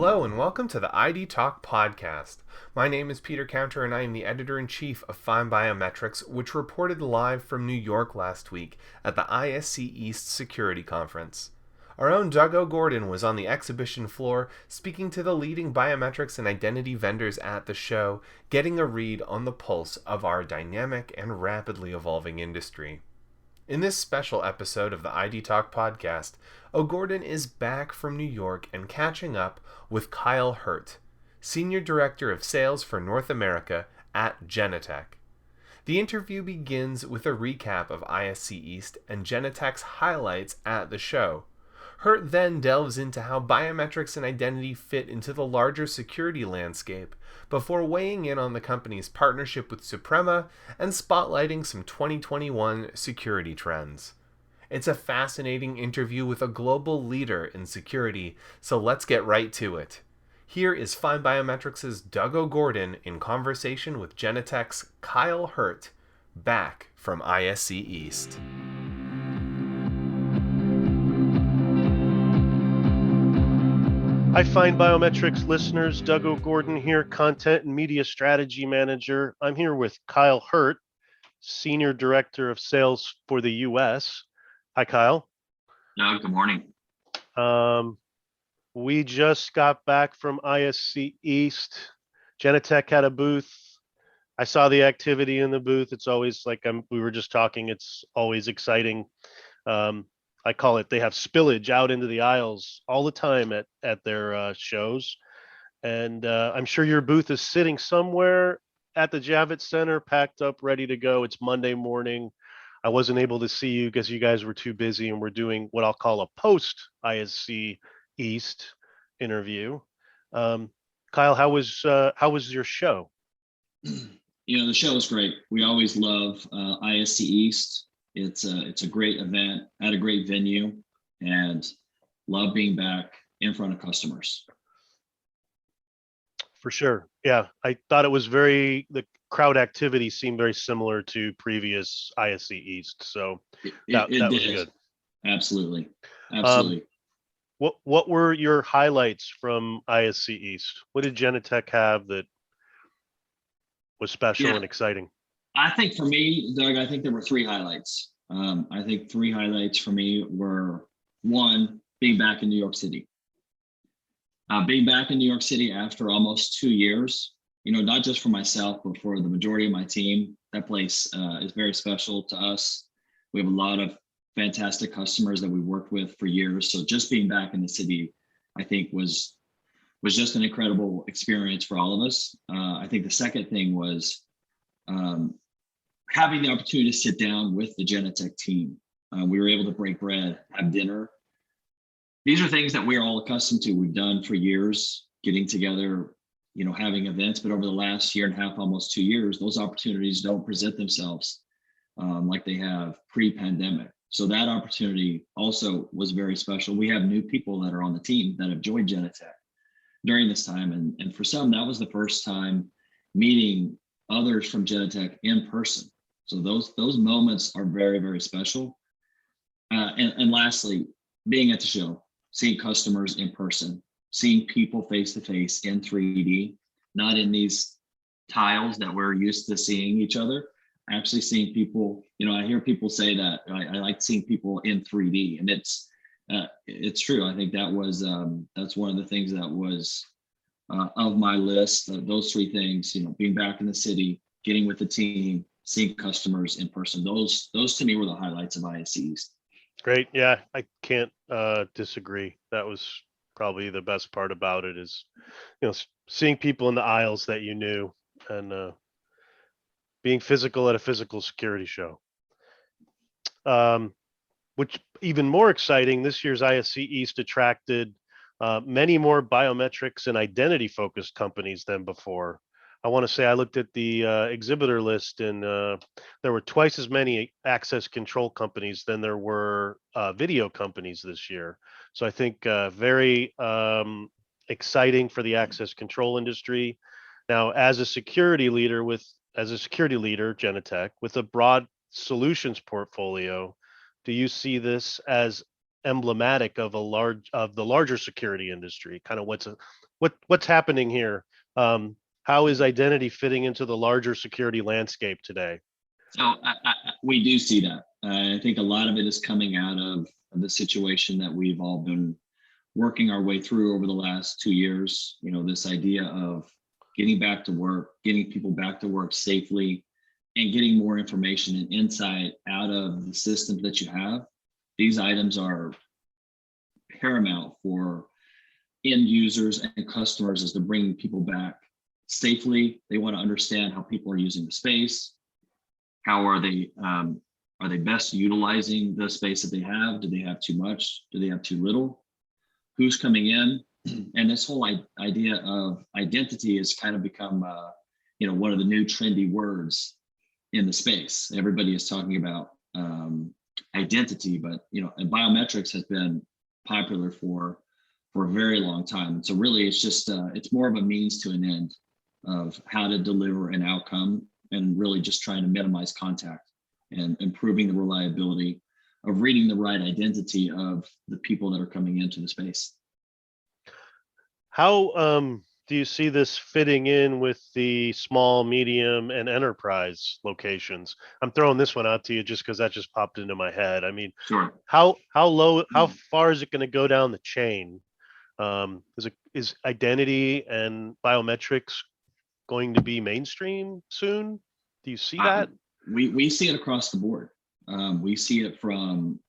Hello and welcome to the ID Talk podcast. My name is Peter Counter and I am the editor-in-chief of FindBiometrics, which reported live from New York last week at the ISC East Security Conference. Our own Doug O'Gorden was on the exhibition floor speaking to the leading biometrics and identity vendors at the show, getting a read on the pulse of our dynamic and rapidly evolving industry. In this special episode of the ID Talk podcast, O'Gorden is back from New York and catching up with Kyle Hurt, Senior Director of Sales for North America at Genetec. The interview begins with a recap of ISC East and Genetec's highlights at the show. Hurt then delves into how biometrics and identity fit into the larger security landscape before weighing in on the company's partnership with Suprema and spotlighting some 2021 security trends. It's a fascinating interview with a global leader in security, so let's get right to it. Here is FindBiometrics' Doug O'Gorden in conversation with Genetec's Kyle Hurt, back from ISC East. Hi, FindBiometrics listeners. Doug O'Gorden here, Content and Media Strategy Manager. I'm here with Kyle Hurt, Senior Director of Sales for the U.S. Hi, Kyle. Doug, good morning. We just got back from ISC East. Genetec had a booth. I saw the activity in the booth. It's always like we were just talking. It's always exciting. I call it, they have spillage out into the aisles all the time at their shows. And I'm sure your booth is sitting somewhere at the Javits Center, packed up, ready to go. It's Monday morning. I wasn't able to see you because you guys were too busy, and we're doing what I'll call a post ISC East interview. Kyle, how was your show? The show was great. We always love ISC East. It's a great event at a great venue, and love being back in front of customers. For sure. Yeah, I thought it was the crowd activity seemed very similar to previous ISC East. So that was good. Absolutely. What were your highlights from ISC East? What did Genetec have that was special and exciting? I think for me, Doug, I think there were three highlights. I think three highlights for me were, one, being back in New York City. Being back in New York City after almost 2 years, not just for myself, but for the majority of my team. That place is very special to us. We have a lot of fantastic customers that we worked with for years. So just being back in the city, I think was just an incredible experience for all of us. I think the second thing was having the opportunity to sit down with the Genetec team. We were able to break bread, have dinner. These are things that we're all accustomed to. We've done for years, getting together, having events, but over the last year and a half, almost 2 years, those opportunities don't present themselves like they have pre-pandemic. So that opportunity also was very special. We have new people that are on the team that have joined Genetec during this time. And for some, that was the first time meeting others from Genetec in person. So those moments are very, very special. And lastly, being at the show, seeing customers in person, seeing people face to face in 3D, not in these tiles that we're used to seeing each other. Actually seeing people, I hear people say that I like seeing people in 3D, and it's true. I think that's one of the things that was of my list. Those three things, being back in the city, getting with the team, seeing customers in person. Those to me were the highlights of ISC East. Great. Yeah, I can't disagree. That was probably the best part about it is, seeing people in the aisles that you knew, and being physical at a physical security show. Which even more exciting, this year's ISC East attracted many more biometrics and identity focused companies than before. I want to say I looked at the exhibitor list, and there were twice as many access control companies than there were video companies this year. So I think very exciting for the access control industry. Now, as a security leader, Genetec, with a broad solutions portfolio, do you see this as emblematic of the larger security industry? Kind of what's happening here? How is identity fitting into the larger security landscape today? So we do see that. I think a lot of it is coming out of the situation that we've all been working our way through over the last 2 years. This idea of getting back to work, getting people back to work safely, and getting more information and insight out of the systems that you have. These items are paramount for end users and customers as they're bringing people back safely. They want to understand how people are using the space. How are they best utilizing the space that they have? Do they have too much? Do they have too little? Who's coming in? And this whole idea of identity has kind of become, one of the new trendy words in the space. Everybody is talking about identity, but and biometrics has been popular for a very long time. And so really, it's just it's more of a means to an end of how to deliver an outcome, and really just trying to minimize contact and improving the reliability of reading the right identity of the people that are coming into the space. How do you see this fitting in with the small, medium, and enterprise locations? I'm throwing this one out to you just because that just popped into my head. I mean, Sure. How far is it going to go down the chain? Is identity and biometrics going to be mainstream soon? Do you see that? We see it across the board. We see it from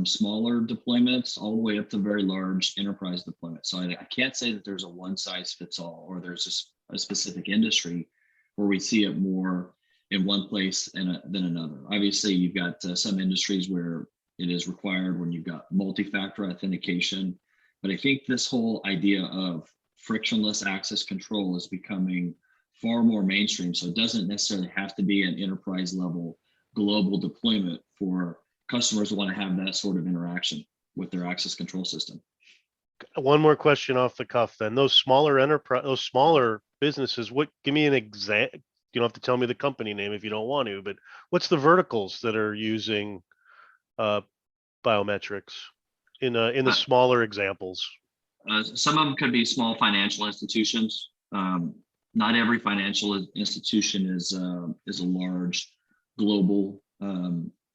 smaller deployments all the way up to very large enterprise deployments. So I can't say that there's a one size fits all, or there's a specific industry where we see it more in one place than another. Obviously, you've got some industries where it is required when you've got multi-factor authentication. But I think this whole idea of frictionless access control is becoming far more mainstream. So it doesn't necessarily have to be an enterprise level global deployment for customers who want to have that sort of interaction with their access control system. One more question off the cuff then. Those smaller businesses, give me an example. You don't have to tell me the company name if you don't want to, but what's the verticals that are using biometrics in the smaller examples? Some of them could be small financial institutions. Not every financial institution is a large global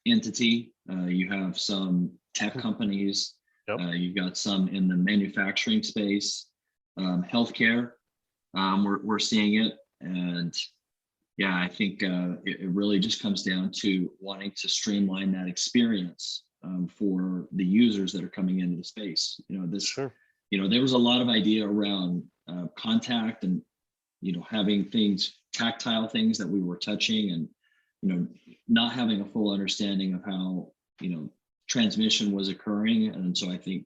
entity. You have some tech companies. Yep. You've got some in the manufacturing space, healthcare. We're seeing it, and yeah, I think it really just comes down to wanting to streamline that experience for the users that are coming into the space. Sure. There was a lot of idea around contact and having tactile things that we were touching, and not having a full understanding of how transmission was occurring. And so I think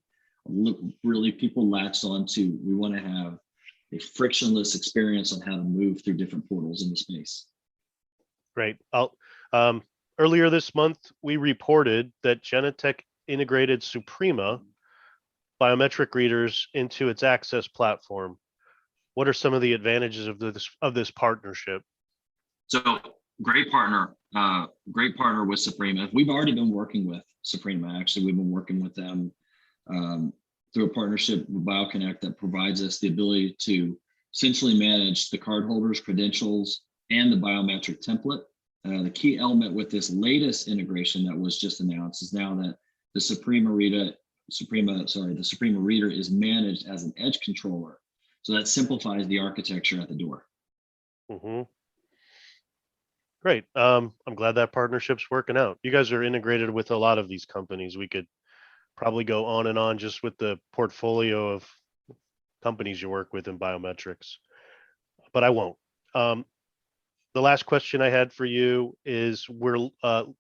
really people latched onto, we want to have a frictionless experience on how to move through different portals in the space. Great. Earlier this month, we reported that Genetec integrated Suprema biometric readers into its access platform. What are some of the advantages of this partnership? So great partner with Suprema. We've already been working with Suprema. Actually, we've been working with them through a partnership with BioConnect that provides us the ability to essentially manage the cardholder's credentials and the biometric template. The key element with this latest integration that was just announced is now that the Suprema reader is managed as an edge controller. So that simplifies the architecture at the door. Mm-hmm. Great. I'm glad that partnership's working out. You guys are integrated with a lot of these companies. We could probably go on and on just with the portfolio of companies you work with in biometrics, but I won't. The last question I had for you is, we're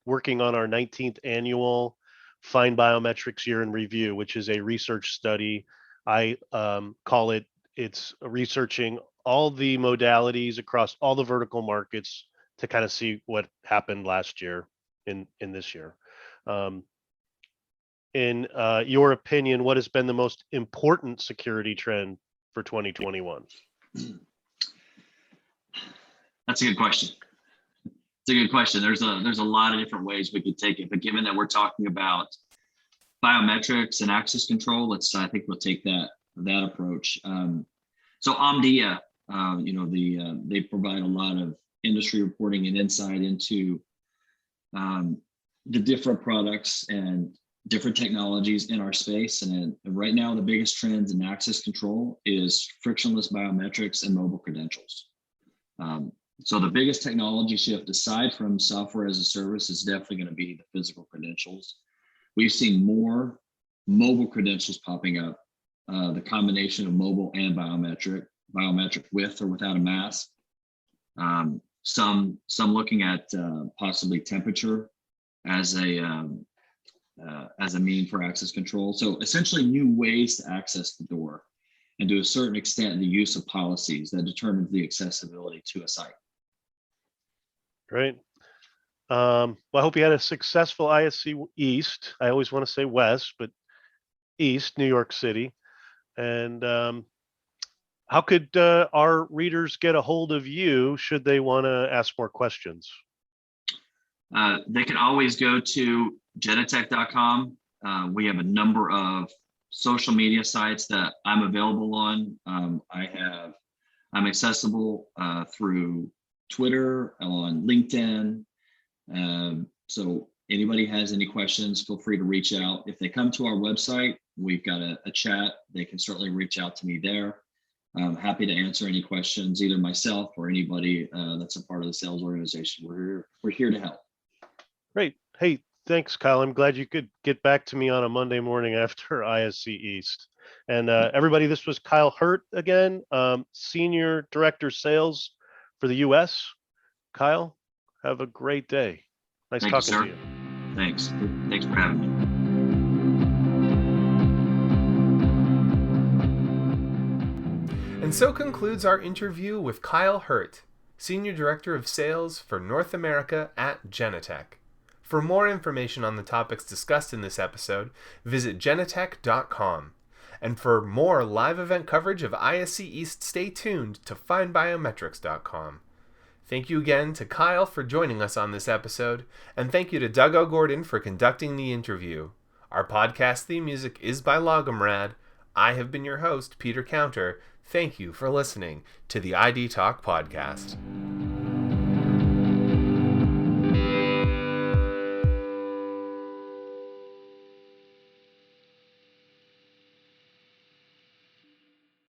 working on our 19th annual FindBiometrics Year in Review, which is a research study. I call it's researching all the modalities across all the vertical markets to kind of see what happened last year in this year. In your opinion, what has been the most important security trend for 2021? That's a good question. It's a good question. There's a lot of different ways we could take it, but given that we're talking about biometrics and access control, I think we'll take that that approach. So Omdia, they provide a lot of industry reporting and insight into the different products and different technologies in our space. And right now, the biggest trends in access control is frictionless biometrics and mobile credentials. So the biggest technology shift, aside from software as a service, is definitely going to be the physical credentials. We've seen more mobile credentials popping up, the combination of mobile and biometric with or without a mask. Some looking at possibly temperature as a mean for access control. So essentially new ways to access the door, and to a certain extent, the use of policies that determines the accessibility to a site. Great. Well, I hope you had a successful ISC East. I always want to say West, but East, New York City. And how could our readers get a hold of you should they want to ask more questions? They can always go to genetec.com. We have a number of social media sites that I'm available on. I'm accessible through Twitter, on LinkedIn. So anybody has any questions, feel free to reach out. If they come to our website, we've got a chat. They can certainly reach out to me there. I'm happy to answer any questions, either myself or anybody that's a part of the sales organization. We're here to help. Great. Hey, thanks, Kyle. I'm glad you could get back to me on a Monday morning after ISC East. And everybody, this was Kyle Hurt again, Senior Director Sales for the U.S. Kyle, have a great day. Nice talking to you. Thanks for having me. And so concludes our interview with Kyle Hurt, Senior Director of Sales for North America at Genetec. For more information on the topics discussed in this episode, visit genetec.com. And for more live event coverage of ISC East, stay tuned to FindBiometrics.com. Thank you again to Kyle for joining us on this episode, and thank you to Doug OGorden for conducting the interview. Our podcast theme music is by Logomrad. I have been your host, Peter Counter. Thank you for listening to the ID Talk Podcast.